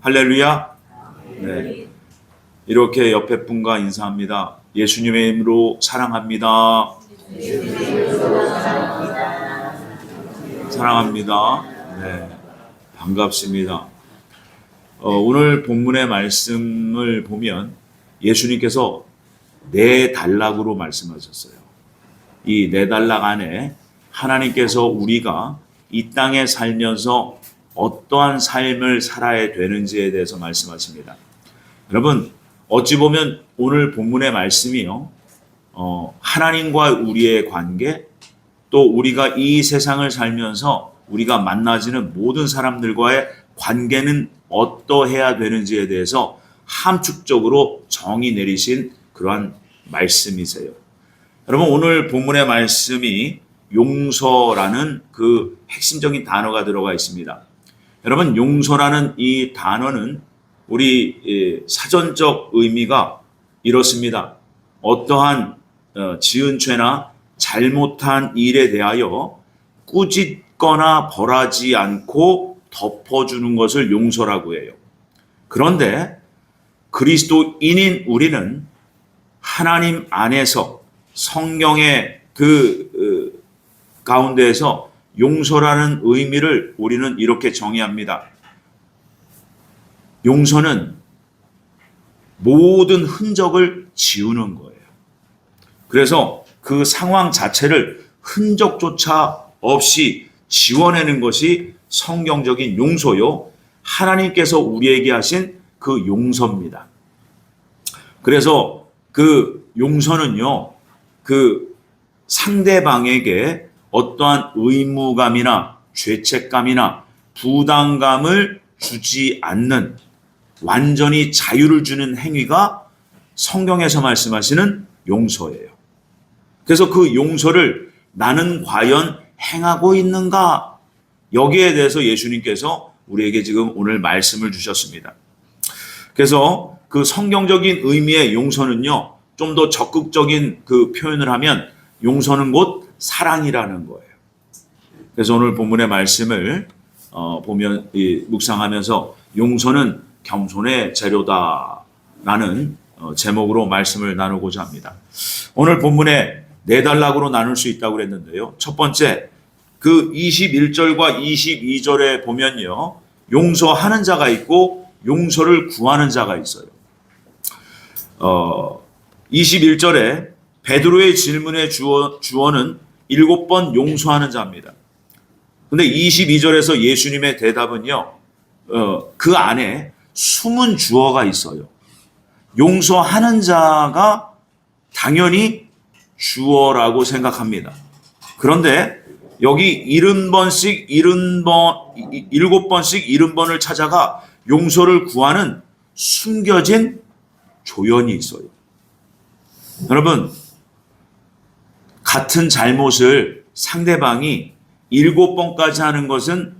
할렐루야. 네. 이렇게 옆에 분과 인사합니다. 예수님의 이름으로 사랑합니다. 사랑합니다. 네. 반갑습니다. 오늘 본문의 말씀을 보면 예수님께서 네 단락으로 말씀하셨어요. 이 네 단락 안에 하나님께서 우리가 이 땅에 살면서 어떠한 삶을 살아야 되는지에 대해서 말씀하십니다. 여러분, 어찌 보면 오늘 본문의 말씀이요, 하나님과 우리의 관계, 또 우리가 이 세상을 살면서 우리가 만나지는 모든 사람들과의 관계는 어떠해야 되는지에 대해서 함축적으로 정의 내리신 그러한 말씀이세요. 여러분, 오늘 본문의 말씀이 용서라는 그 핵심적인 단어가 들어가 있습니다. 여러분, 용서라는 이 단어는 우리 사전적 의미가 이렇습니다. 어떠한 지은 죄나 잘못한 일에 대하여 꾸짖거나 벌하지 않고 덮어주는 것을 용서라고 해요. 그런데 그리스도인인 우리는 하나님 안에서 성경의 가운데에서 용서라는 의미를 우리는 이렇게 정의합니다. 용서는 모든 흔적을 지우는 거예요. 그래서 그 상황 자체를 흔적조차 없이 지워내는 것이 성경적인 용서요, 하나님께서 우리에게 하신 그 용서입니다. 그래서 그 용서는요, 그 상대방에게 어떠한 의무감이나 죄책감이나 부담감을 주지 않는, 완전히 자유를 주는 행위가 성경에서 말씀하시는 용서예요. 그래서 그 용서를 나는 과연 행하고 있는가? 여기에 대해서 예수님께서 우리에게 지금 오늘 말씀을 주셨습니다. 그래서 그 성경적인 의미의 용서는요, 좀 더 적극적인 그 표현을 하면 용서는 곧 사랑이라는 거예요. 그래서 오늘 본문의 말씀을 보면 묵상하면서 용서는 겸손의 재료다라는 제목으로 말씀을 나누고자 합니다. 오늘 본문에 네 단락으로 나눌 수 있다고 그랬는데요. 첫 번째, 그 21절과 22절에 보면요, 용서하는 자가 있고 용서를 구하는 자가 있어요. 21절에 베드로의 질문의 주어는 7번 용서하는 자입니다. 근데 22절에서 예수님의 대답은요, 그 안에 숨은 주어가 있어요. 용서하는 자가 당연히 주어라고 생각합니다. 그런데 여기 7번씩 70번을 찾아가 용서를 구하는 숨겨진 조연이 있어요. 여러분, 같은 잘못을 상대방이 7번까지 하는 것은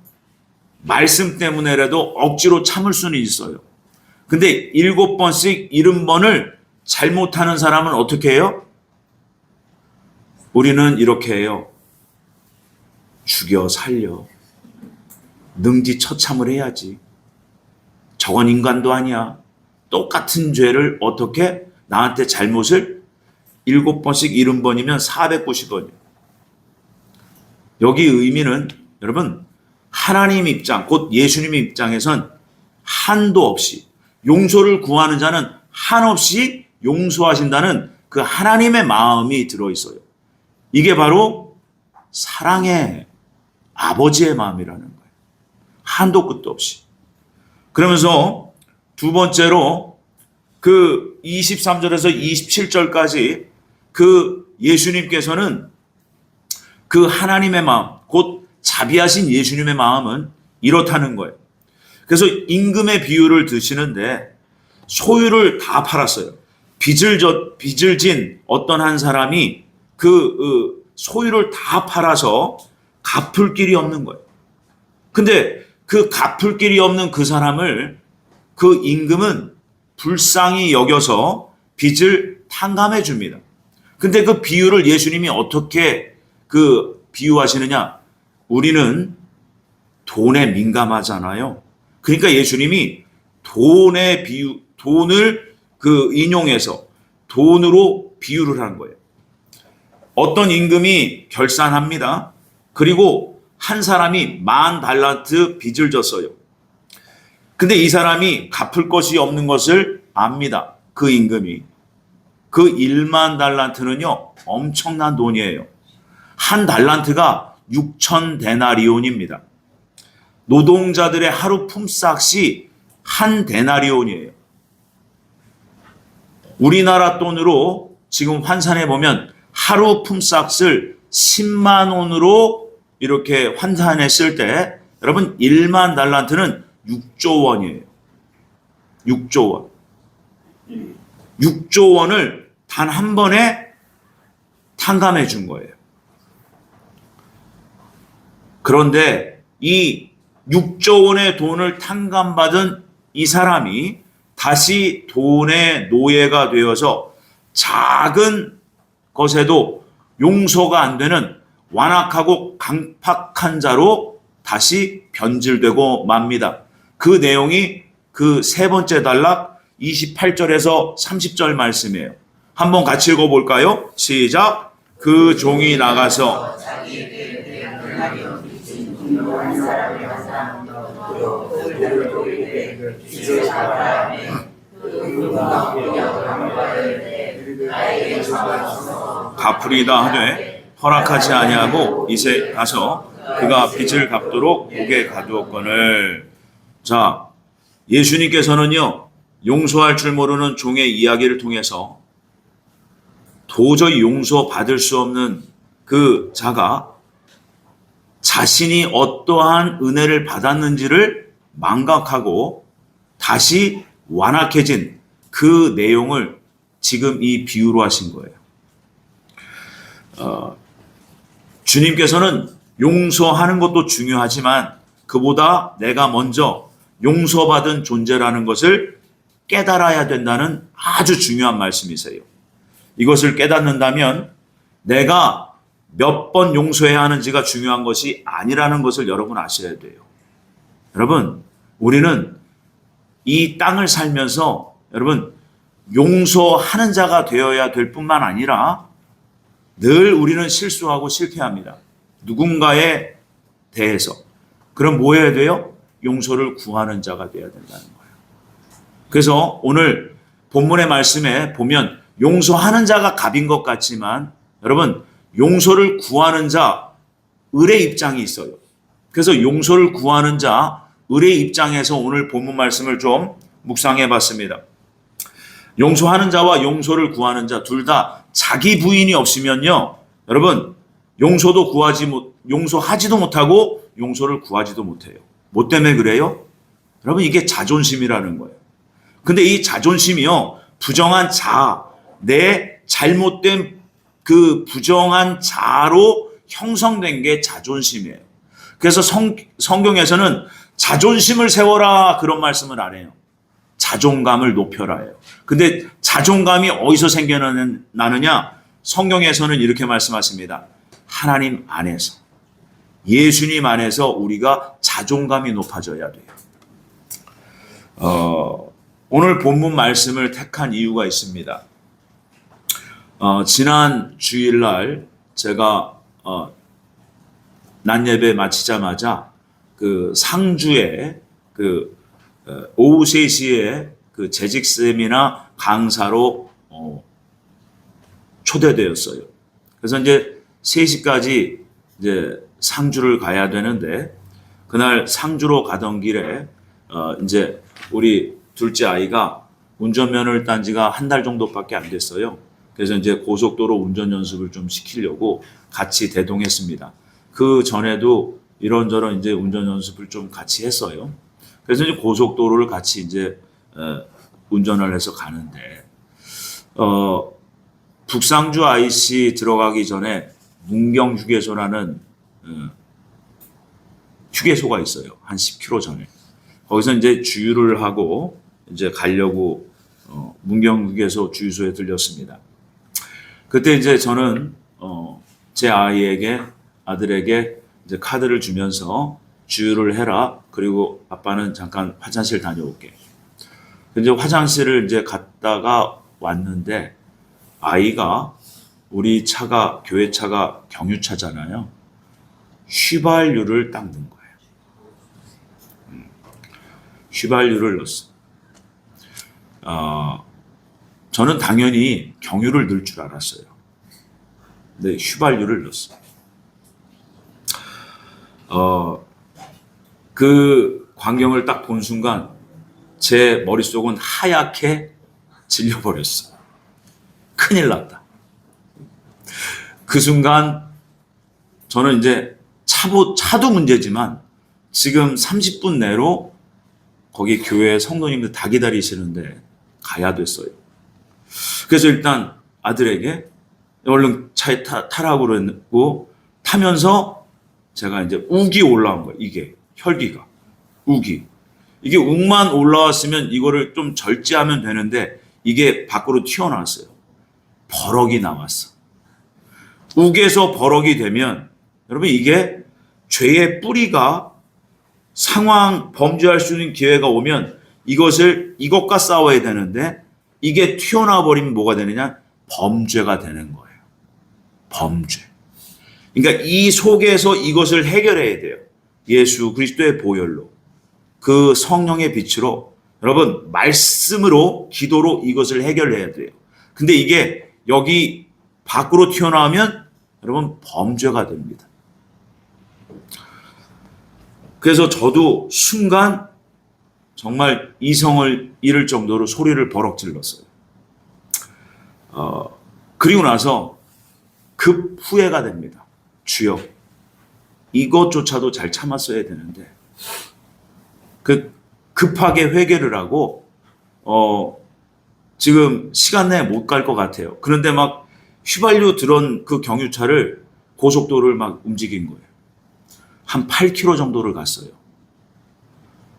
말씀 때문에라도 억지로 참을 수는 있어요. 근데 7번씩 70번을 잘못하는 사람은 어떻게 해요? 우리는 이렇게 해요. 죽여 살려. 능지처참을 해야지. 저건 인간도 아니야. 똑같은 죄를 어떻게, 나한테 잘못을 7번씩 70번이면 490번이에요. 여기 의미는 여러분, 하나님 입장, 곧 예수님 입장에선 한도 없이 용서를 구하는 자는 한없이 용서하신다는 그 하나님의 마음이 들어있어요. 이게 바로 사랑의 아버지의 마음이라는 거예요. 한도 끝도 없이. 그러면서 두 번째로 그 23절에서 27절까지 그 예수님께서는 그 하나님의 마음, 곧 자비하신 예수님의 마음은 이렇다는 거예요. 그래서 임금의 비유를 드시는데 소유를 다 팔았어요. 빚을 진 어떤 한 사람이 그 소유를 다 팔아서 갚을 길이 없는 거예요. 근데 그 갚을 길이 없는 그 사람을 그 임금은 불쌍히 여겨서 빚을 탕감해 줍니다. 근데 그 비유를 예수님이 어떻게 그 비유하시느냐? 우리는 돈에 민감하잖아요. 그러니까 예수님이 돈을 인용해서 돈으로 비유를 한 거예요. 어떤 임금이 결산합니다. 그리고 한 사람이 10,000달란트 빚을 졌어요. 근데 이 사람이 갚을 것이 없는 것을 압니다. 그 임금이. 그 10,000달란트는요, 엄청난 돈이에요. 한 달란트가 6,000데나리온입니다. 노동자들의 하루 품삯이 한 데나리온이에요. 우리나라 돈으로 지금 환산해 보면 하루 품삯을 10만 원으로 이렇게 환산했을 때 여러분 10,000달란트는 6조 원이에요. 6조 원. 6조 원을 단 한 번에 탕감해 준 거예요. 그런데 이 6조 원의 돈을 탕감받은 이 사람이 다시 돈의 노예가 되어서 작은 것에도 용서가 안 되는 완악하고 강팍한 자로 다시 변질되고 맙니다. 그 내용이 그 세 번째 단락 28절에서 30절 말씀이에요. 한번 같이 읽어볼까요? 시작. 그 종이 나가서 갚으리다 하되 허락하지 아니하고 이제 가서 그가 빚을 갚도록 목에 가두었거늘. 자, 예수님께서는요, 용서할 줄 모르는 종의 이야기를 통해서 도저히 용서받을 수 없는 그 자가 자신이 어떠한 은혜를 받았는지를 망각하고 다시 완악해진 그 내용을 지금 이 비유로 하신 거예요. 주님께서는 용서하는 것도 중요하지만 그보다 내가 먼저 용서받은 존재라는 것을 깨달아야 된다는 아주 중요한 말씀이세요. 이것을 깨닫는다면 내가 몇 번 용서해야 하는지가 중요한 것이 아니라는 것을 여러분 아셔야 돼요. 여러분, 우리는 이 땅을 살면서 여러분 용서하는 자가 되어야 될 뿐만 아니라 늘 우리는 실수하고 실패합니다. 누군가에 대해서. 그럼 뭐 해야 돼요? 용서를 구하는 자가 되어야 된다는 거예요. 그래서 오늘 본문의 말씀에 보면 용서하는 자가 갑인 것 같지만 여러분 용서를 구하는 자 을의 입장이 있어요. 그래서 용서를 구하는 자 을의 입장에서 오늘 본문 말씀을 좀 묵상해 봤습니다. 용서하는 자와 용서를 구하는 자 둘 다 자기 부인이 없으면요, 여러분 용서하지도 못하고 용서를 구하지도 못해요. 뭐 때문에 그래요? 여러분 이게 자존심이라는 거예요. 근데 이 자존심이요, 부정한 자, 내 잘못된 그 부정한 자로 형성된 게 자존심이에요. 그래서 성경에서는 자존심을 세워라 그런 말씀을 안 해요. 자존감을 높여라 해요. 근데 자존감이 어디서 생겨나느냐? 성경에서는 이렇게 말씀하십니다. 하나님 안에서, 예수님 안에서 우리가 자존감이 높아져야 돼요. 오늘 본문 말씀을 택한 이유가 있습니다. 지난 주일날 제가 낮 예배 마치자마자 그 상주에 오후 3시에 그 재직 세미나 강사로 초대되었어요. 그래서 이제 3시까지 이제 상주를 가야 되는데 그날 상주로 가던 길에 이제 우리 둘째 아이가 운전면허를 딴 지가 한 달 정도밖에 안 됐어요. 그래서 이제 고속도로 운전 연습을 좀 시키려고 같이 대동했습니다. 그 전에도 이런저런 이제 운전 연습을 좀 같이 했어요. 그래서 이제 고속도로를 같이 이제 운전을 해서 가는데 북상주 IC 들어가기 전에 문경휴게소라는 휴게소가 있어요. 한 10km 전에. 거기서 이제 주유를 하고 이제 가려고 문경휴게소 주유소에 들렸습니다. 그때 이제 저는 제 아들에게 이제 카드를 주면서 주유를 해라. 그리고 아빠는 잠깐 화장실 다녀올게. 이제 화장실을 이제 갔다가 왔는데 아이가 우리 차가 교회 차가 경유차잖아요. 휘발유를 딱 넣은 거예요. 휘발유를 넣었어. 저는 당연히 경유를 넣을 줄 알았어요. 근데 휘발유를 넣었어. 그 광경을 딱 본 순간 제 머릿속은 하얗게 질려버렸어. 큰일 났다. 그 순간 저는 이제 차도 문제지만 지금 30분 내로 거기 교회 성도님들 다 기다리시는데 가야 됐어요. 그래서 일단 아들에게 얼른 차에 타라고 그랬고 타면서 제가 이제 욱이 올라온 거예요. 이게 혈기가 욱이. 이게 욱만 올라왔으면 이거를 좀 절제하면 되는데 이게 밖으로 튀어나왔어요. 버럭이 나왔어. 욱에서 버럭이 되면 여러분 이게 죄의 뿌리가 범죄할 수 있는 기회가 오면 이것과 싸워야 되는데 이게 튀어나와 버리면 뭐가 되느냐? 범죄가 되는 거예요. 범죄. 그러니까 이 속에서 이것을 해결해야 돼요. 예수 그리스도의 보혈로. 그 성령의 빛으로 여러분 말씀으로 기도로 이것을 해결해야 돼요. 근데 이게 여기 밖으로 튀어나오면 여러분 범죄가 됩니다. 그래서 저도 순간 정말 이성을 잃을 정도로 소리를 버럭 질렀어요. 그리고 나서 급 후회가 됩니다. 주여, 이것조차도 잘 참았어야 되는데 급하게 회개를 하고 지금 시간 내에 못 갈 것 같아요. 그런데 막 휘발유 들은 그 경유차를 고속도로를 막 움직인 거예요. 한 8km 정도를 갔어요.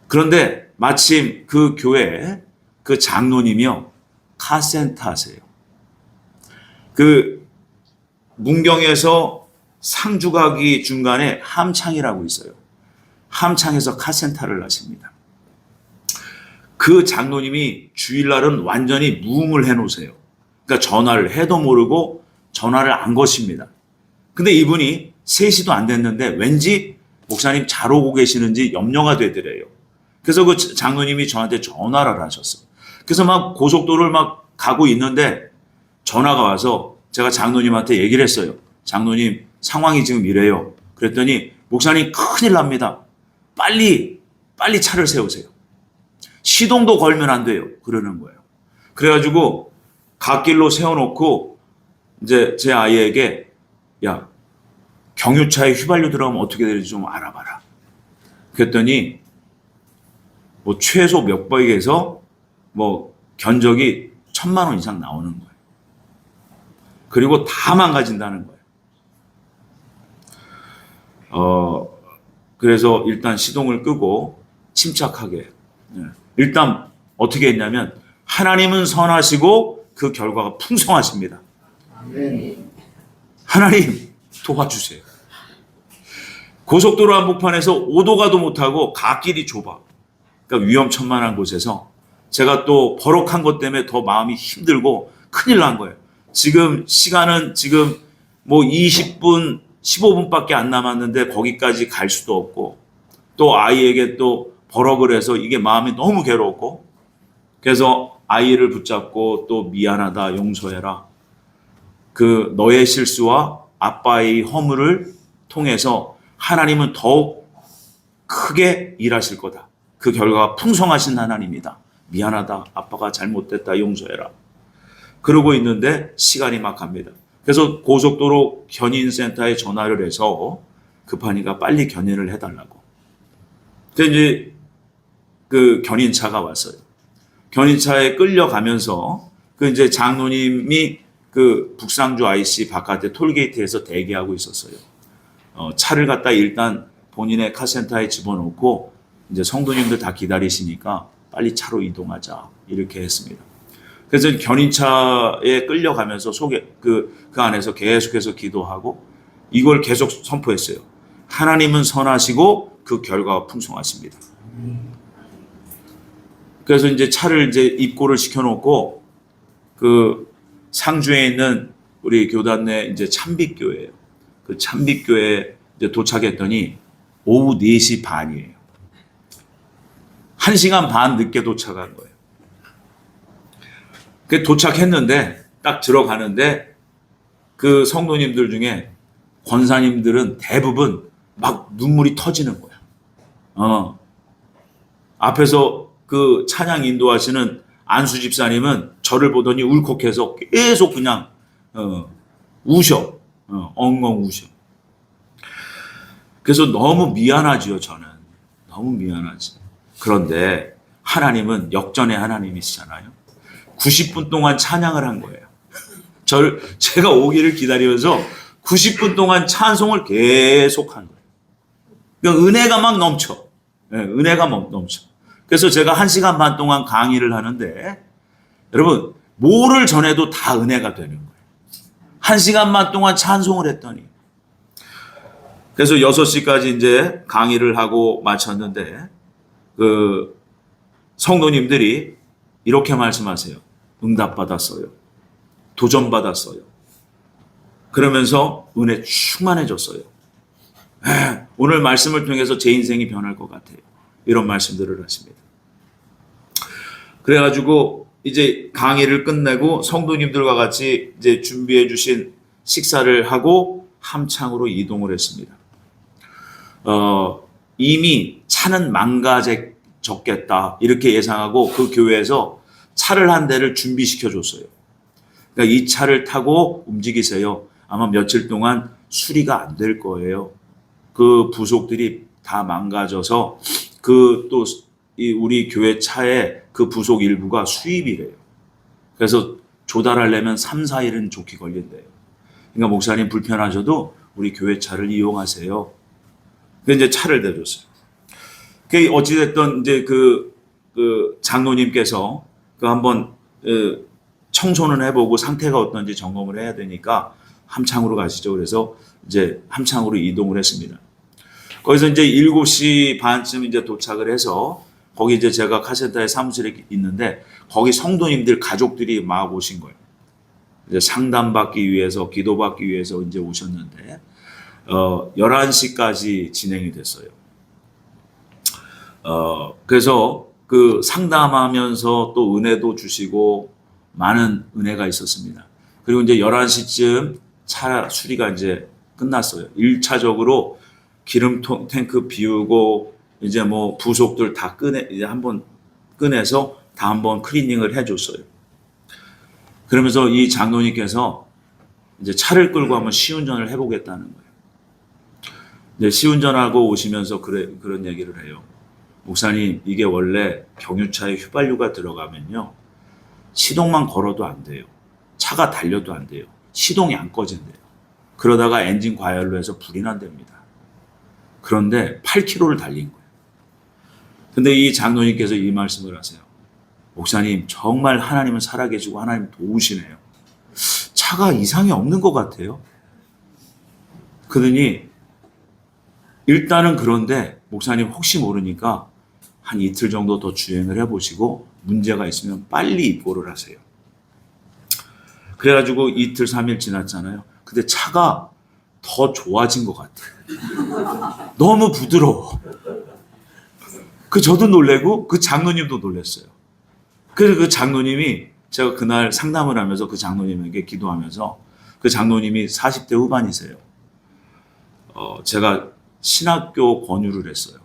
그런데 마침 그 교회 그 장로님이요 카센터 하세요. 그 문경에서 상주 가기 중간에 함창이라고 있어요. 함창에서 카센터를 하십니다. 그 장로님이 주일날은 완전히 무음을 해놓으세요. 그러니까 전화를 해도 모르고 전화를 안 거십니다. 근데 이분이 3시도 안 됐는데 왠지 목사님 잘 오고 계시는지 염려가 되더래요. 그래서 그 장로님이 저한테 전화를 하셨어. 그래서 막 고속도로를 막 가고 있는데 전화가 와서 제가 장로님한테 얘기를 했어요. 장로님 상황이 지금 이래요. 그랬더니 목사님 큰일 납니다. 빨리 차를 세우세요. 시동도 걸면 안 돼요. 그러는 거예요. 그래가지고 갓길로 세워놓고 이제 제 아이에게 야 경유차에 휘발유 들어가면 어떻게 되는지 좀 알아봐라. 그랬더니 뭐 최소 몇 백에서 뭐 견적이 1,000만 원 이상 나오는 거예요. 그리고 다 망가진다는 거예요. 그래서 일단 시동을 끄고 침착하게 일단 어떻게 했냐면 하나님은 선하시고 그 결과가 풍성하십니다. 하나님 도와주세요. 고속도로 한복판에서 오도 가도 못하고 갓길이 좁아. 그러니까 위험천만한 곳에서 제가 또 버럭한 것 때문에 더 마음이 힘들고 큰일 난 거예요. 지금 시간은 지금 뭐 20분, 15분밖에 안 남았는데 거기까지 갈 수도 없고 또 아이에게 또 버럭을 해서 이게 마음이 너무 괴롭고 그래서 아이를 붙잡고 또 미안하다, 용서해라. 그 너의 실수와 아빠의 허물을 통해서 하나님은 더욱 크게 일하실 거다. 그 결과가 풍성하신 하나님이다. 미안하다. 아빠가 잘못됐다. 용서해라. 그러고 있는데 시간이 막 갑니다. 그래서 고속도로 견인센터에 전화를 해서 급하니까 빨리 견인을 해달라고. 그래서 이제 그 견인차가 왔어요. 견인차에 끌려가면서 그 이제 장로님이 그 북상주 IC 바깥에 톨게이트에서 대기하고 있었어요. 차를 갖다 일단 본인의 카센터에 집어넣고 이제 성도님들 다 기다리시니까 빨리 차로 이동하자 이렇게 했습니다. 그래서 견인차에 끌려가면서 그 안에서 계속해서 기도하고 이걸 계속 선포했어요. 하나님은 선하시고 그 결과가 풍성하십니다. 그래서 이제 차를 이제 입고를 시켜놓고 그 상주에 있는 우리 교단 내 이제 참빛교회예요. 그 참빛교회 이제 도착했더니 오후 4시 반이에요. 1시간 반 늦게 도착한 거예요. 그 도착했는데 딱 들어가는데 그 성도님들 중에 권사님들은 대부분 막 눈물이 터지는 거야. 앞에서 그 찬양 인도하시는 안수 집사님은 저를 보더니 울컥해서 계속 그냥 우셔. 엉엉 우셔. 그래서 너무 미안하지요, 저는. 너무 미안하지. 그런데 하나님은 역전의 하나님이시잖아요. 90분 동안 찬양을 한 거예요. 제가 오기를 기다리면서 90분 동안 찬송을 계속 한 거예요. 그러니까 은혜가 막 넘쳐. 네, 은혜가 막 넘쳐. 그래서 제가 1시간 반 동안 강의를 하는데 여러분 뭐를 전해도 다 은혜가 되는 거예요. 1시간 반 동안 찬송을 했더니 그래서 6시까지 이제 강의를 하고 마쳤는데 그 성도님들이 이렇게 말씀하세요. 응답받았어요. 도전받았어요. 그러면서 은혜 충만해졌어요. 오늘 말씀을 통해서 제 인생이 변할 것 같아요. 이런 말씀들을 하십니다. 그래가지고 이제 강의를 끝내고 성도님들과 같이 이제 준비해 주신 식사를 하고 함창으로 이동을 했습니다. 이미 차는 망가졌겠다 이렇게 예상하고 그 교회에서 차를 한 대를 준비시켜 줬어요. 그러니까 이 차를 타고 움직이세요. 아마 며칠 동안 수리가 안 될 거예요. 그 부속들이 다 망가져서 그 또 우리 교회 차에 그 부속 일부가 수입이래요. 그래서 조달하려면 3, 4일은 좋게 걸린대요. 그러니까 목사님 불편하셔도 우리 교회 차를 이용하세요. 그래서 이제 차를 대줬어요. 그 어찌됐든 이제 그 장로님께서 그 한번 청소는 해보고 상태가 어떤지 점검을 해야 되니까 함창으로 가시죠. 그래서 이제 함창으로 이동을 했습니다. 거기서 이제 7시 반쯤 이제 도착을 해서 거기 이제 제가 카센터에 사무실에 있는데 거기 성도님들 가족들이 막 오신 거예요. 이제 상담받기 위해서 기도받기 위해서 이제 오셨는데 11시까지 진행이 됐어요. 그래서 그 상담하면서 또 은혜도 주시고 많은 은혜가 있었습니다. 그리고 이제 11시쯤 차 수리가 이제 끝났어요. 1차적으로 기름 탱크 비우고 이제 뭐 부속들 다 이제 한번 꺼내서 다 한번 클리닝을 해줬어요. 그러면서 이 장로님께서 이제 차를 끌고 한번 시운전을 해보겠다는 거예요. 이제 시운전하고 오시면서 그런 얘기를 해요. 목사님, 이게 원래 경유차에 휘발유가 들어가면요. 시동만 걸어도 안 돼요. 차가 달려도 안 돼요. 시동이 안 꺼진대요. 그러다가 엔진 과열로 해서 불이 난답니다. 그런데 8km를 달린 거예요. 근데 이 장로님께서 이 말씀을 하세요. 목사님, 정말 하나님은 살아계시고 하나님 도우시네요. 차가 이상이 없는 것 같아요. 그러더니 일단은 그런데 목사님 혹시 모르니까 한 이틀 정도 더 주행을 해보시고 문제가 있으면 빨리 입고를 하세요. 그래가지고 이틀, 3일 지났잖아요. 근데 차가 더 좋아진 것 같아요. 너무 부드러워. 저도 놀래고 그 장로님도 놀랐어요. 그래서 그 장로님이 제가 그날 상담을 하면서 그 장로님에게 기도하면서 그 장로님이 40대 후반이세요. 제가 신학교 권유를 했어요.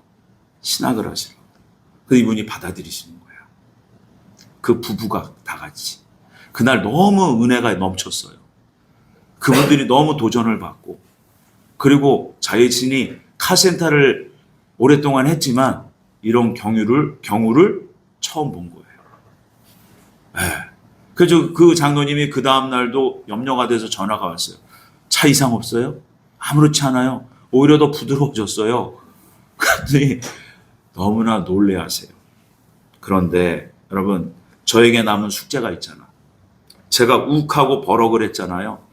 신학을 하시라고. 그 이분이 받아들이시는 거예요. 그 부부가 다 같이. 그날 너무 은혜가 넘쳤어요. 그분들이 너무 도전을 받고 그리고 자신이 카센터를 오랫동안 했지만 이런 경우를 처음 본 거예요. 네. 그래서 그 장로님이 그 다음날도 염려가 돼서 전화가 왔어요. 차 이상 없어요? 아무렇지 않아요. 오히려 더 부드러워졌어요. 그랬더니 너무나 놀래하세요. 그런데 여러분, 저에게 남은 숙제가 있잖아. 제가 욱하고 버럭을 했잖아요.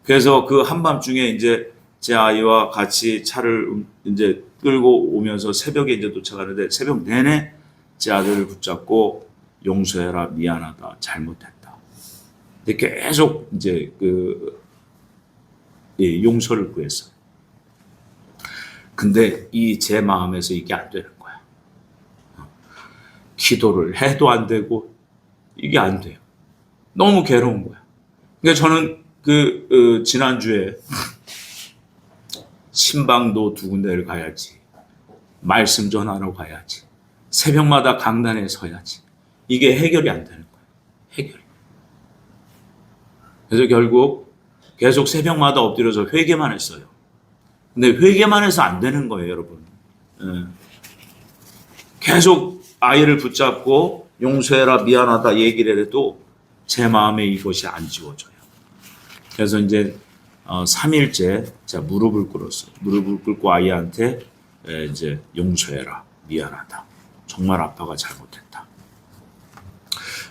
그래서 그 한밤중에 이제 제 아이와 같이 차를 이제 끌고 오면서 새벽에 이제 도착하는데 새벽 내내 제 아들을 붙잡고 용서해라, 미안하다, 잘못했다. 근데 계속 이제 용서를 구했어요. 근데 이 제 마음에서 이게 안 되는 거야. 기도를 해도 안 되고 이게 안 돼요. 너무 괴로운 거야. 그러니까 저는 지난주에 신방도 2군데를 가야지. 말씀 전하러 가야지. 새벽마다 강단에 서야지. 이게 해결이 안 되는 거예요. 해결이. 그래서 결국 계속 새벽마다 엎드려서 회개만 했어요. 근데 회개만 해서 안 되는 거예요, 여러분. 계속 아이를 붙잡고 용서해라, 미안하다 얘기를 해도 제 마음에 이것이 안 지워져요. 그래서 이제 3일째 제가 무릎을 꿇었어요. 무릎을 꿇고 아이한테 이제 용서해라, 미안하다. 정말 아빠가 잘못했다.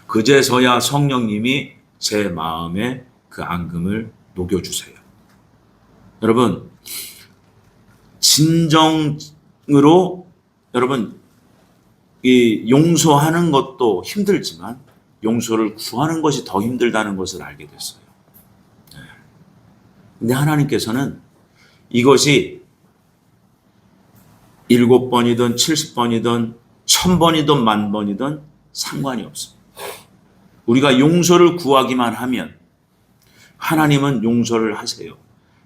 그제서야 성령님이 제 마음에 그 앙금을 녹여주세요. 여러분, 진정으로 여러분 이 용서하는 것도 힘들지만 용서를 구하는 것이 더 힘들다는 것을 알게 됐어요. 근데 하나님께서는 이것이 7번이든 70번이든 1000번이든 10,000번이든 상관이 없어요. 우리가 용서를 구하기만 하면 하나님은 용서를 하세요.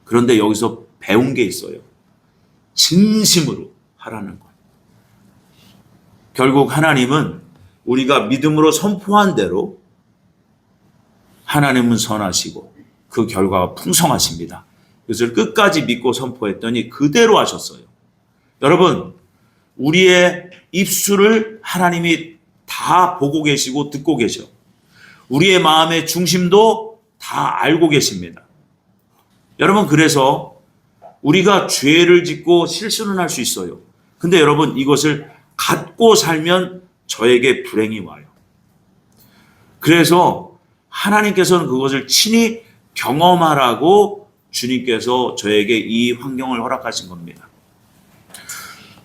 그런데 여기서 배운 게 있어요. 진심으로 하라는 것. 결국 하나님은 우리가 믿음으로 선포한 대로 하나님은 선하시고 그 결과가 풍성하십니다. 그것을 끝까지 믿고 선포했더니 그대로 하셨어요. 여러분, 우리의 입술을 하나님이 다 보고 계시고 듣고 계셔. 우리의 마음의 중심도 다 알고 계십니다. 여러분, 그래서 우리가 죄를 짓고 실수는 할 수 있어요. 근데 여러분, 이것을 갖고 살면 저에게 불행이 와요. 그래서 하나님께서는 그것을 친히 경험하라고 주님께서 저에게 이 환경을 허락하신 겁니다.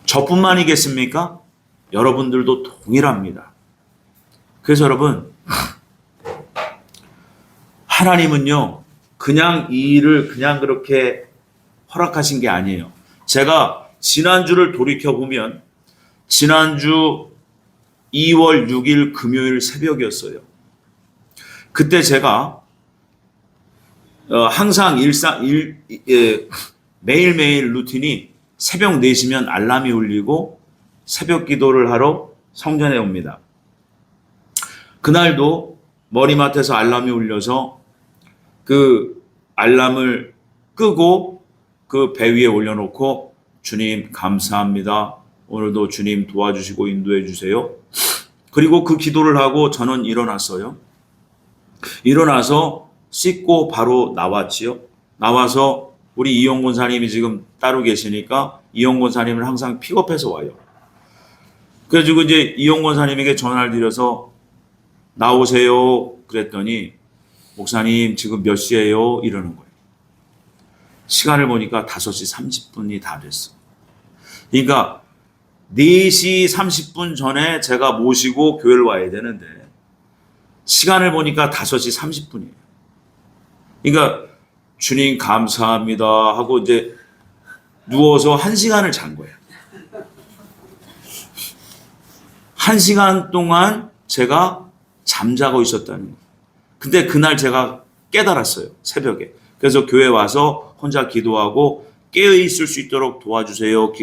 저뿐만이겠습니까? 여러분들도 동일합니다. 그래서 여러분, 하나님은요, 그냥 이 일을 그냥 그렇게 허락하신 게 아니에요. 제가 지난주를 돌이켜보면 지난주 2월 6일 금요일 새벽이었어요. 그때 제가 항상 매일매일 루틴이 새벽 4시면 알람이 울리고 새벽 기도를 하러 성전에 옵니다. 그날도 머리맡에서 알람이 울려서 그 알람을 끄고 그 배 위에 올려놓고 주님 감사합니다. 오늘도 주님 도와주시고 인도해 주세요. 그리고 그 기도를 하고 저는 일어났어요. 일어나서 씻고 바로 나왔지요. 나와서 우리 이용 권사님이 지금 따로 계시니까 이용 권사님을 항상 픽업해서 와요. 그래가지고 이제 이용 권사님에게 전화를 드려서 나오세요. 그랬더니 목사님 지금 몇 시예요? 이러는 거예요. 시간을 보니까 5시 30분이 다 됐어. 그러니까 4시 30분 전에 제가 모시고 교회를 와야 되는데 시간을 보니까 5시 30분이에요. 그러니까 주님 감사합니다 하고 이제 누워서 1시간을 잔 거예요. 1시간 동안 제가 잠자고 있었다는 거예요. 근데 그날 제가 깨달았어요. 새벽에. 그래서 교회 와서 혼자 기도하고 깨어있을 수 있도록 도와주세요.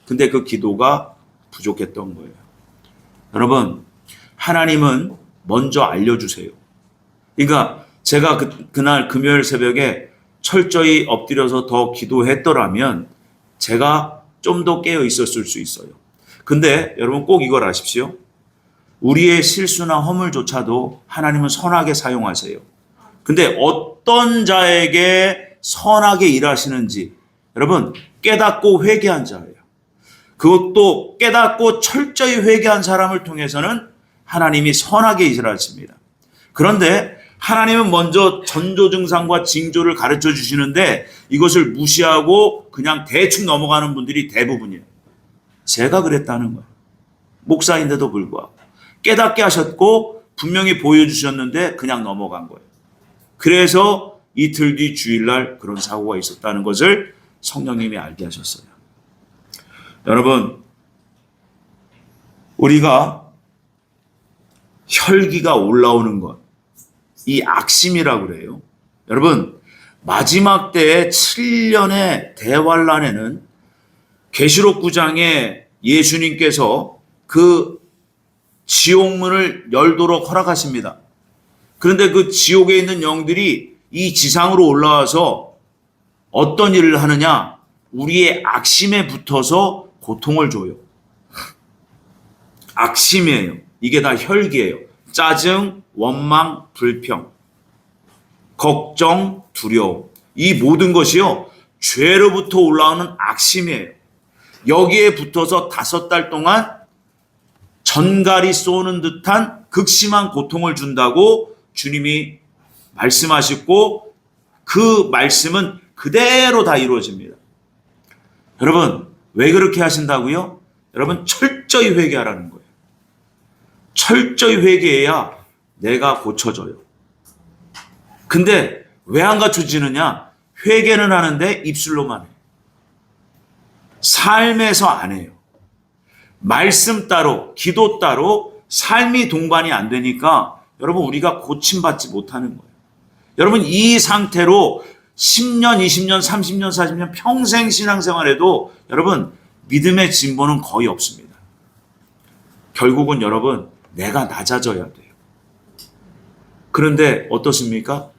근데 그 기도가 부족했던 거예요. 여러분, 하나님은 먼저 알려주세요. 그러니까 제가 그날 금요일 새벽에 철저히 엎드려서 더 기도했더라면 제가 좀 더 깨어 있었을 수 있어요. 근데 여러분 꼭 이걸 아십시오. 우리의 실수나 허물조차도 하나님은 선하게 사용하세요. 근데 어떤 자에게 선하게 일하시는지 여러분 깨닫고 회개한 자예요. 그것도 깨닫고 철저히 회개한 사람을 통해서는 하나님이 선하게 일하십니다. 그런데 하나님은 먼저 전조증상과 징조를 가르쳐 주시는데 이것을 무시하고 그냥 대충 넘어가는 분들이 대부분이에요. 제가 그랬다는 거예요. 목사인데도 불구하고 깨닫게 하셨고 분명히 보여주셨는데 그냥 넘어간 거예요. 그래서 이틀 뒤 주일날 그런 사고가 있었다는 것을 성령님이 알게 하셨어요. 여러분, 우리가 혈기가 올라오는 것, 이 악심이라고 그래요. 여러분, 마지막 때의 7년의 대환란에는 계시록 9장에 예수님께서 그 지옥문을 열도록 허락하십니다. 그런데 그 지옥에 있는 영들이 이 지상으로 올라와서 어떤 일을 하느냐? 우리의 악심에 붙어서 고통을 줘요. 악심이에요. 이게 다 혈기예요. 짜증, 원망, 불평, 걱정, 두려움. 이 모든 것이요, 죄로부터 올라오는 악심이에요. 여기에 붙어서 5달 동안 전갈이 쏘는 듯한 극심한 고통을 준다고 주님이 말씀하셨고, 그 말씀은 그대로 다 이루어집니다. 여러분, 왜 그렇게 하신다고요? 여러분, 철저히 회개하라는 거예요. 철저히 회개해야 내가 고쳐져요. 근데 왜 안 갖춰지느냐? 회개는 하는데 입술로만 해요. 삶에서 안 해요. 말씀 따로, 기도 따로 삶이 동반이 안 되니까 여러분, 우리가 고침받지 못하는 거예요. 여러분, 이 상태로 10년, 20년, 30년, 40년 평생 신앙생활에도 여러분, 믿음의 진보는 거의 없습니다. 결국은 여러분, 내가 낮아져야 돼요. 그런데 어떻습니까?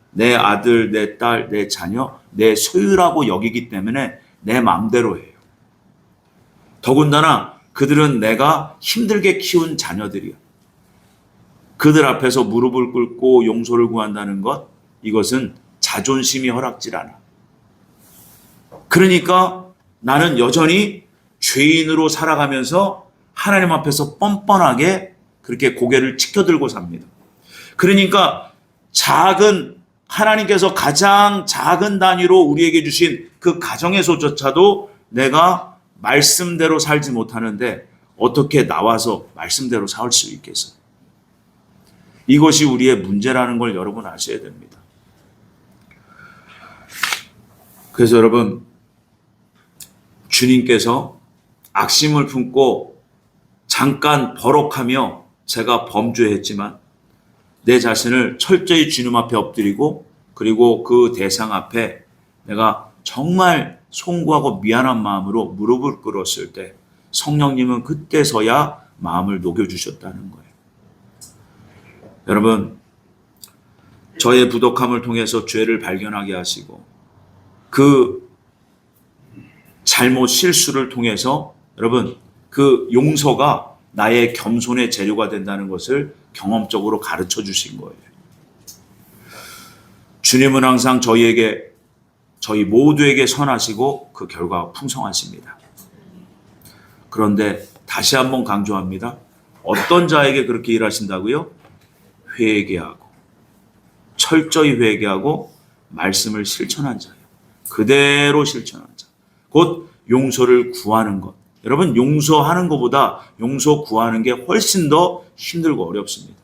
내 아들, 내 딸, 내 자녀, 내 소유라고 여기기 때문에 내 마음대로 해요. 더군다나 그들은 내가 힘들게 키운 자녀들이야. 그들 앞에서 무릎을 꿇고 용서를 구한다는 것, 이것은 자존심이 허락질 않아. 그러니까 나는 여전히 죄인으로 살아가면서 하나님 앞에서 뻔뻔하게 그렇게 고개를 치켜들고 삽니다. 그러니까 하나님께서 가장 작은 단위로 우리에게 주신 그 가정에서조차도 내가 말씀대로 살지 못하는데 어떻게 나와서 말씀대로 살 수 있겠어요? 이것이 우리의 문제라는 걸 여러분 아셔야 됩니다. 그래서 여러분, 주님께서 악심을 품고 잠깐 버럭하며 제가 범죄했지만 내 자신을 철저히 주님 앞에 엎드리고 그리고 그 대상 앞에 내가 정말 송구하고 미안한 마음으로 무릎을 꿇었을 때 성령님은 그때서야 마음을 녹여주셨다는 거예요. 여러분, 저의 부족함을 통해서 죄를 발견하게 하시고 그 잘못 실수를 통해서 여러분, 그 용서가 나의 겸손의 재료가 된다는 것을 경험적으로 가르쳐 주신 거예요. 주님은 항상 저희 모두에게 선하시고 그 결과가 풍성하십니다. 그런데 다시 한번 강조합니다. 어떤 자에게 그렇게 일하신다고요? 회개하고 철저히 회개하고 말씀을 실천한 자예요. 그대로 실천한 자. 곧 용서를 구하는 것. 여러분, 용서하는 것보다 용서 구하는 게 훨씬 더 힘들고 어렵습니다.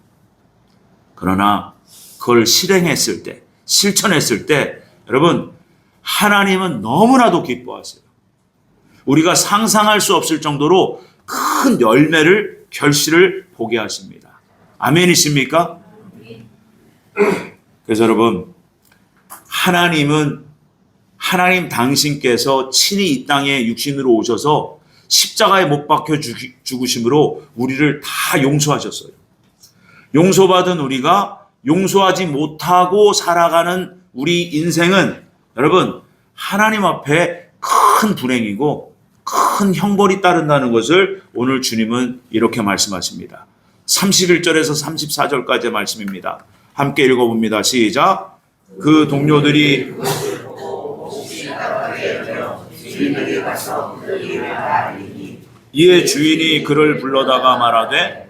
그러나 그걸 실행했을 때, 실천했을 때 여러분, 하나님은 너무나도 기뻐하세요. 우리가 상상할 수 없을 정도로 큰 열매를, 결실을 보게 하십니다. 아멘이십니까? 그래서 여러분, 하나님 당신께서 친히 이 땅에 육신으로 오셔서 십자가에 못 박혀 죽으심으로 우리를 다 용서하셨어요. 용서받은 우리가 용서하지 못하고 살아가는 우리 인생은 여러분, 하나님 앞에 큰 불행이고 큰 형벌이 따른다는 것을 오늘 주님은 이렇게 말씀하십니다. 31절에서 34절까지의 말씀입니다. 함께 읽어봅니다. 시작. 그 동료들이 이에 주인이 그를 불러다가 말하되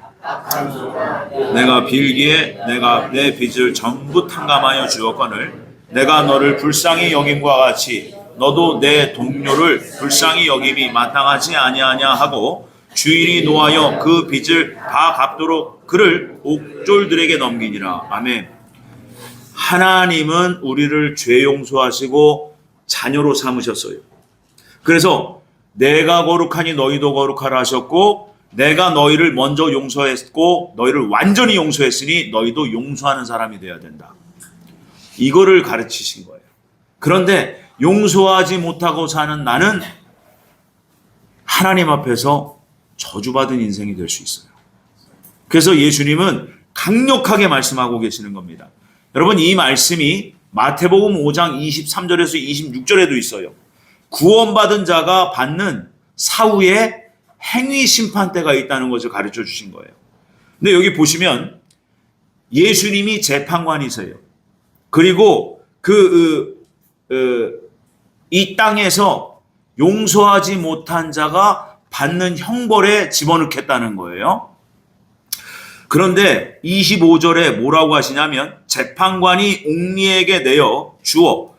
내가 빌기에 내가 내 빚을 전부 탕감하여 주었거늘 내가 너를 불쌍히 여김과 같이 너도 내 동료를 불쌍히 여김이 마땅하지 아니하냐 하고 주인이 노하여 그 빚을 다 갚도록 그를 옥졸들에게 넘기니라. 아멘. 하나님은 우리를 죄 용서하시고 자녀로 삼으셨어요. 그래서 내가 거룩하니 너희도 거룩하라 하셨고, 내가 너희를 먼저 용서했고 너희를 완전히 용서했으니 너희도 용서하는 사람이 되어야 된다. 이거를 가르치신 거예요. 그런데 용서하지 못하고 사는 나는 하나님 앞에서 저주받은 인생이 될 수 있어요. 그래서 예수님은 강력하게 말씀하고 계시는 겁니다. 여러분, 이 말씀이 마태복음 5장 23절에서 26절에도 있어요. 구원받은 자가 받는 사후에 행위 심판대가 있다는 것을 가르쳐 주신 거예요. 근데 여기 보시면 예수님이 재판관이세요. 그리고 이 땅에서 용서하지 못한 자가 받는 형벌에 집어넣겠다는 거예요. 그런데 25절에 뭐라고 하시냐면, 재판관이 옥리에게 내어 주어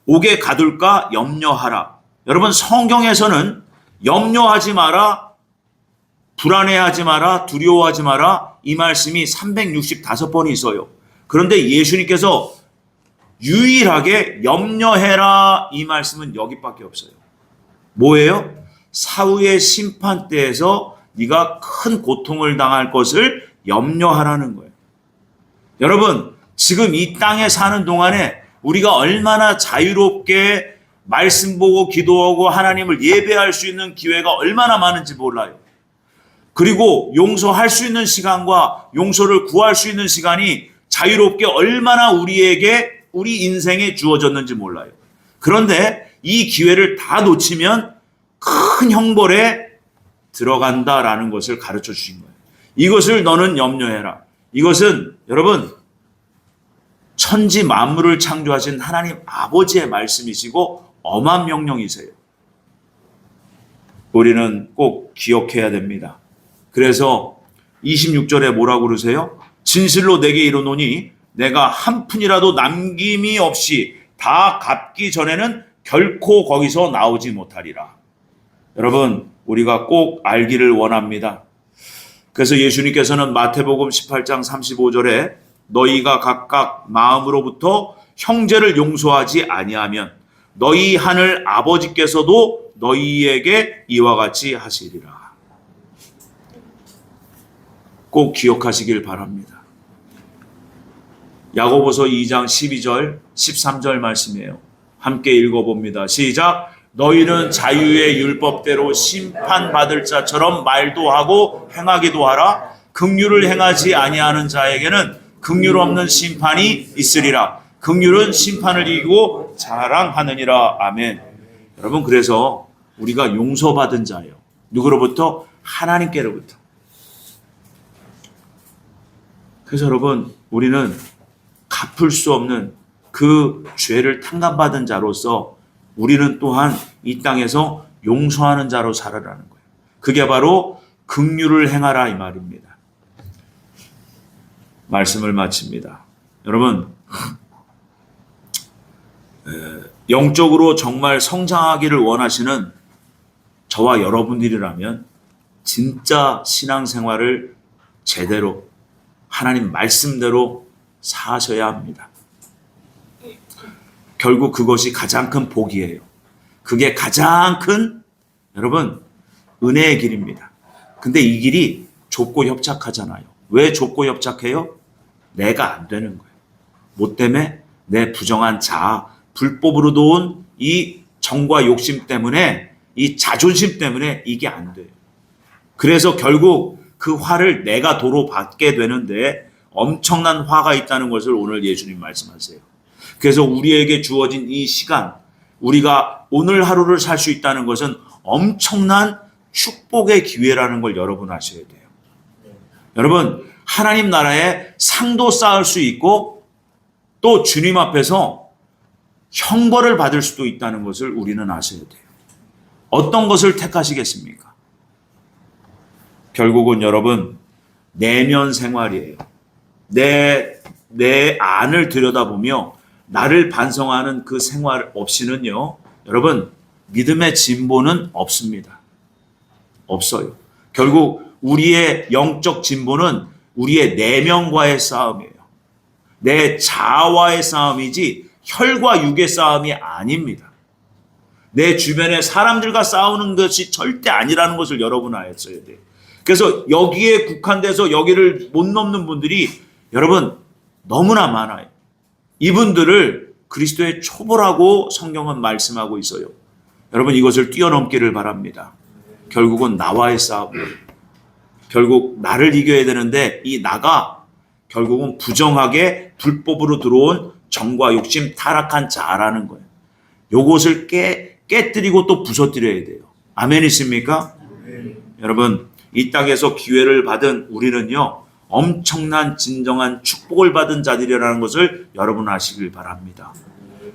옥에 가둘까 염려하라. 여러분, 성경에서는 염려하지 마라, 불안해하지 마라, 두려워하지 마라, 이 말씀이 365번이 있어요. 그런데 예수님께서 유일하게 염려해라, 이 말씀은 여기밖에 없어요. 뭐예요? 사후의 심판대에서 네가 큰 고통을 당할 것을 염려하라는 거예요. 여러분, 지금 이 땅에 사는 동안에 우리가 얼마나 자유롭게 말씀 보고 기도하고 하나님을 예배할 수 있는 기회가 얼마나 많은지 몰라요. 그리고 용서할 수 있는 시간과 용서를 구할 수 있는 시간이 자유롭게 얼마나 우리 인생에 주어졌는지 몰라요. 그런데 이 기회를 다 놓치면 큰 형벌에 들어간다라는 것을 가르쳐 주신 거예요. 이것을 너는 염려해라. 이것은 여러분, 천지 만물을 창조하신 하나님 아버지의 말씀이시고 엄한 명령이세요. 우리는 꼭 기억해야 됩니다. 그래서 26절에 뭐라고 그러세요? 진실로 내게 이르노니 내가 한 푼이라도 남김이 없이 다 갚기 전에는 결코 거기서 나오지 못하리라. 여러분, 우리가 꼭 알기를 원합니다. 그래서 예수님께서는 마태복음 18장 35절에 너희가 각각 마음으로부터 형제를 용서하지 아니하면 너희 하늘 아버지께서도 너희에게 이와 같이 하시리라. 꼭 기억하시길 바랍니다. 야고보서 2장 12절 13절 말씀이에요. 함께 읽어봅니다. 시작. 너희는 자유의 율법대로 심판받을 자처럼 말도 하고 행하기도 하라. 긍휼을 행하지 아니하는 자에게는 긍휼 없는 심판이 있으리라. 긍휼은 심판을 이기고 자랑하느니라. 아멘. 여러분, 그래서 우리가 용서받은 자예요. 누구로부터? 하나님께로부터. 그래서 여러분, 우리는 갚을 수 없는 그 죄를 탕감받은 자로서 우리는 또한 이 땅에서 용서하는 자로 살아라는 거예요. 그게 바로 긍휼을 행하라, 이 말입니다. 말씀을 마칩니다. 여러분, 영적으로 정말 성장하기를 원하시는 저와 여러분들이라면 진짜 신앙생활을 제대로 하나님 말씀대로 사셔야 합니다. 결국 그것이 가장 큰 복이에요. 그게 가장 큰, 여러분, 은혜의 길입니다. 근데 이 길이 좁고 협착하잖아요. 왜 좁고 협착해요? 내가 안 되는 거예요. 뭐 때문에? 내 부정한 자아, 불법으로도 온 이 정과 욕심 때문에, 이 자존심 때문에 이게 안 돼요. 그래서 결국 그 화를 내가 도로 받게 되는데 엄청난 화가 있다는 것을 오늘 예수님 말씀하세요. 그래서 우리에게 주어진 이 시간, 우리가 오늘 하루를 살 수 있다는 것은 엄청난 축복의 기회라는 걸 여러분 아셔야 돼요. 여러분, 하나님 나라에 상도 쌓을 수 있고 또 주님 앞에서 형벌을 받을 수도 있다는 것을 우리는 아셔야 돼요. 어떤 것을 택하시겠습니까? 결국은 여러분, 내면 생활이에요. 내 안을 들여다보며 나를 반성하는 그 생활 없이는요, 여러분, 믿음의 진보는 없습니다. 없어요. 결국 우리의 영적 진보는 우리의 내면과의 싸움이에요. 내 자아와의 싸움이지 혈과 육의 싸움이 아닙니다. 내 주변의 사람들과 싸우는 것이 절대 아니라는 것을 여러분 아셔야 돼요. 그래서 여기에 국한돼서 여기를 못 넘는 분들이 여러분 너무나 많아요. 이분들을 그리스도의 초보라고 성경은 말씀하고 있어요. 여러분 이것을 뛰어넘기를 바랍니다. 결국은 나와의 싸움이에요. 결국 나를 이겨야 되는데 이 나가 결국은 부정하게 불법으로 들어온 정과 욕심, 타락한 자라는 거예요. 요것을 깨뜨리고 또 부서뜨려야 돼요. 아멘이십니까? 여러분 이 땅에서 기회를 받은 우리는요 엄청난 진정한 축복을 받은 자들이라는 것을 여러분 아시길 바랍니다.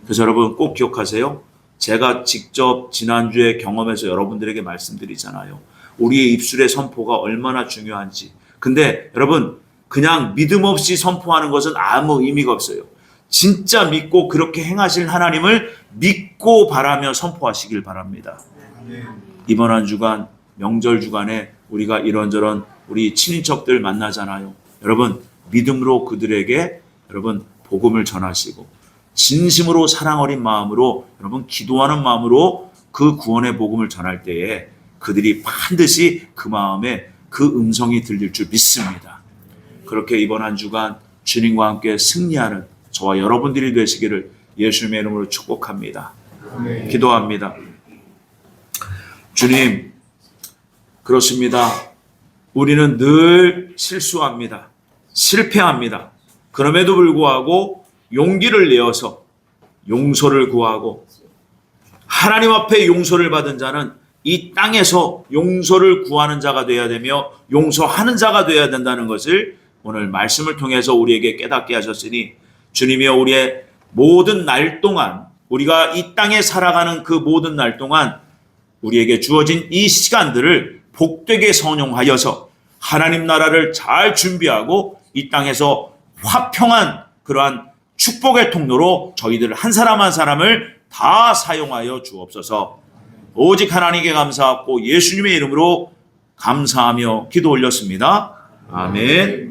그래서 여러분 꼭 기억하세요. 제가 직접 지난주에 경험해서 여러분들에게 말씀드리잖아요. 우리의 입술의 선포가 얼마나 중요한지. 근데 여러분 그냥 믿음 없이 선포하는 것은 아무 의미가 없어요. 진짜 믿고 그렇게 행하실 하나님을 믿고 바라며 선포하시길 바랍니다. 이번 한 주간 명절 주간에 우리가 이런저런 우리 친인척들 만나잖아요. 여러분 믿음으로 그들에게 여러분 복음을 전하시고 진심으로 사랑 어린 마음으로 여러분 기도하는 마음으로 그 구원의 복음을 전할 때에 그들이 반드시 그 마음에 그 음성이 들릴 줄 믿습니다. 그렇게 이번 한 주간 주님과 함께 승리하는 저와 여러분들이 되시기를 예수님의 이름으로 축복합니다. 기도합니다. 주님, 그렇습니다. 우리는 늘 실수합니다. 실패합니다. 그럼에도 불구하고 용기를 내어서 용서를 구하고 하나님 앞에 용서를 받은 자는 이 땅에서 용서를 구하는 자가 되어야 되며 용서하는 자가 되어야 된다는 것을 오늘 말씀을 통해서 우리에게 깨닫게 하셨으니 주님이여 우리의 모든 날 동안 우리가 이 땅에 살아가는 그 모든 날 동안 우리에게 주어진 이 시간들을 복되게 선용하여서 하나님 나라를 잘 준비하고 이 땅에서 화평한 그러한 축복의 통로로 저희들 한 사람 한 사람을 다 사용하여 주옵소서. 오직 하나님께 감사하고 예수님의 이름으로 감사하며 기도 올렸습니다. 아멘.